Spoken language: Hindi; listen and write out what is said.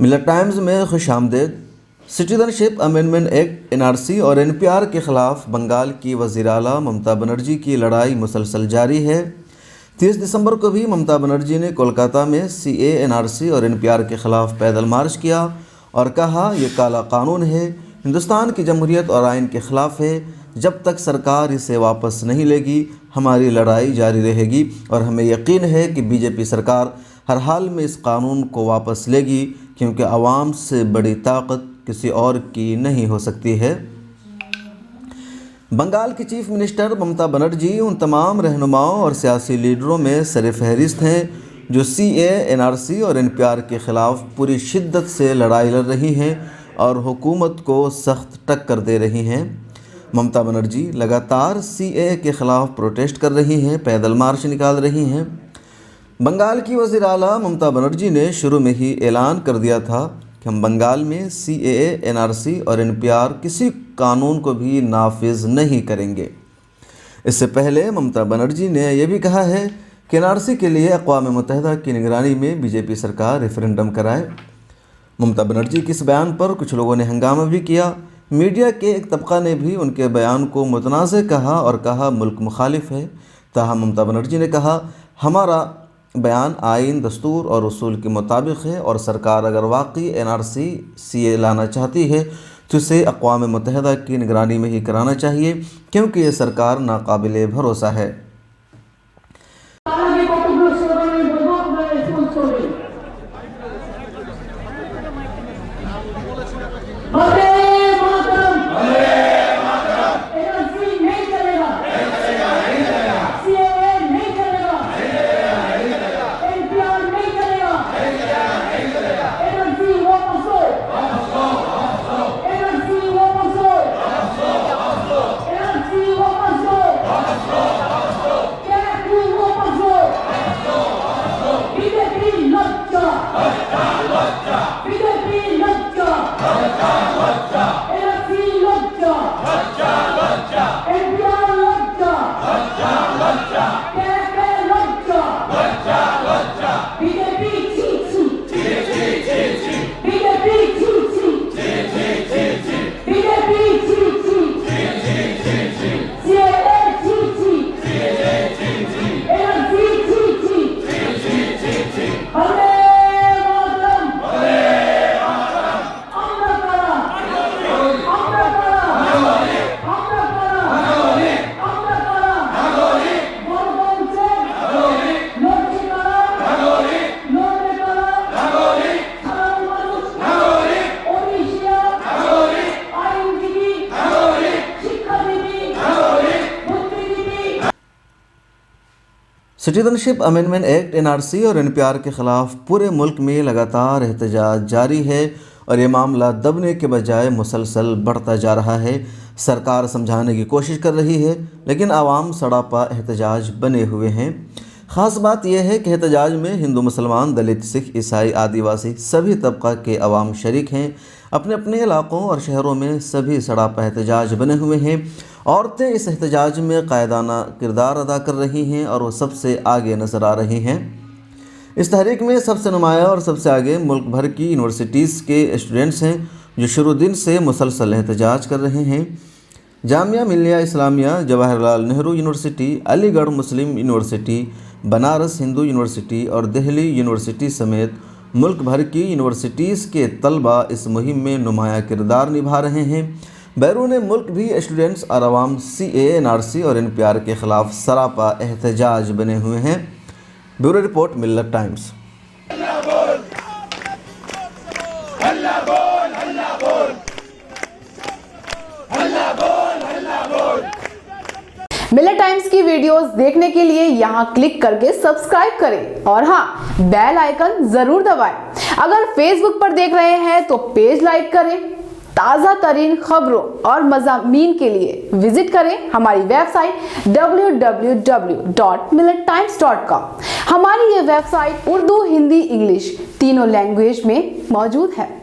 मिलत टाइम्स में खुश आमदेद। सिटीजनशिप अमेंडमेंट एक्ट NRC और NPR के ख़िलाफ़ बंगाल की वज़ीर आला ममता बनर्जी की लड़ाई मुसलसल जारी है। 30 दिसंबर को भी ममता बनर्जी ने कोलकाता में CA, NRC और NPR के ख़िलाफ़ पैदल मार्च किया और कहा यह काला कानून है, हिंदुस्तान की जमहूरियत और आइन के ख़िलाफ़ है। जब तक सरकार इसे वापस नहीं लेगी हमारी लड़ाई जारी रहेगी और हमें यकीन है कि BJP सरकार हर हाल में इस कानून को वापस लेगी, क्योंकि आवाम से बड़ी ताकत किसी और की नहीं हो सकती है। बंगाल की चीफ मिनिस्टर ममता बनर्जी उन तमाम रहनुमाओं और सियासी लीडरों में सरफ़हरिस्त हैं जो CA, NRC और NPR के ख़िलाफ़ पूरी शिद्दत से लड़ाई लड़ रही हैं और हुकूमत को सख्त टक्कर दे रही हैं। ममता बनर्जी लगातार CA के ख़िलाफ़ प्रोटेस्ट कर रही हैं, पैदल मार्च निकाल रही हैं। बंगाल की वज़ीर आला ममता बनर्जी ने शुरू में ही ऐलान कर दिया था कि हम बंगाल में CAA, NRC और NPR किसी कानून को भी नाफिज नहीं करेंगे। इससे पहले ममता बनर्जी ने यह भी कहा है कि NRC के लिए अक़वाम मुत्तहिदा की निगरानी में BJP सरकार रेफरेंडम कराए। ममता बनर्जी के इस बयान पर कुछ लोगों ने हंगामा भी किया। मीडिया के एक तबका ने भी उनके बयान को मुतनाज़ कहा और कहा मुल्क मुखालिफ है। ताहम ममता बनर्जी ने कहा हमारा बयान आइन, दस्तूर और उसूल के मुताबिक है और सरकार अगर वाकई NRC CA लाना चाहती है तो इसे अक़वाम मुत्तहिदा की निगरानी में ही कराना चाहिए, क्योंकि ये सरकार नाकाबिले भरोसा है। सिटीजनशिप अमेंडमेंट एक्ट NRC और NPR के ख़िलाफ़ पूरे मुल्क में लगातार एहतजाज जारी है और ये मामला दबने के बजाय मुसलसल बढ़ता जा रहा है। सरकार समझाने की कोशिश कर रही है लेकिन आवाम सड़ापा एहतजाज बने हुए हैं। ख़ास बात यह है कि एहतजाज में हिंदू, मुसलमान, दलित, सिख, ईसाई, आदिवासी सभी तबका के अवाम शरीक हैं। अपने अपने इलाक़ों और शहरों में सभी सड़ापा एहतजाज बने हुए हैं। औरतें इस एहतजाज में कायदाना किरदार अदा कर रही हैं और वो सबसे आगे नज़र आ रही हैं। इस तहरीक में सबसे नुमाया और सबसे आगे मुल्क भर की यूनिवर्सिटीज़ के स्टूडेंट्स हैं जो शुरू दिन से मुसलसल एहतजाज कर रहे हैं। जामिया मिल्लिया इस्लामिया, जवाहरलाल नेहरू यूनिवर्सिटी, अलीगढ़ मुस्लिम यूनिवर्सिटी, बनारस हिंदू यूनिवर्सिटी और दिल्ली यूनिवर्सिटी समेत मुल्क भर की यूनिवर्सिटीज़ के तलबा इस मुहिम में नुमाया किरदार निभा रहे हैं। बैरून मुल्क भी स्टूडेंट्स और अवाम CA, NRC और NPR के ख़िलाफ़ सरापा एहतजाज बने हुए हैं। ब्यूरो रिपोर्ट, मिलत टाइम्स। मिलत टाइम्स की वीडियोस देखने के लिए यहाँ क्लिक करके सब्सक्राइब करें और हाँ, बेल आइकन जरूर दबाएं। अगर फेसबुक पर देख रहे हैं तो पेज लाइक करें। ताज़ा तरीन खबरों और मज़ामीन के लिए विजिट करें हमारी वेबसाइट www.millettimes.com। हमारी ये वेबसाइट उर्दू, हिंदी, इंग्लिश तीनों लैंग्वेज में मौजूद है।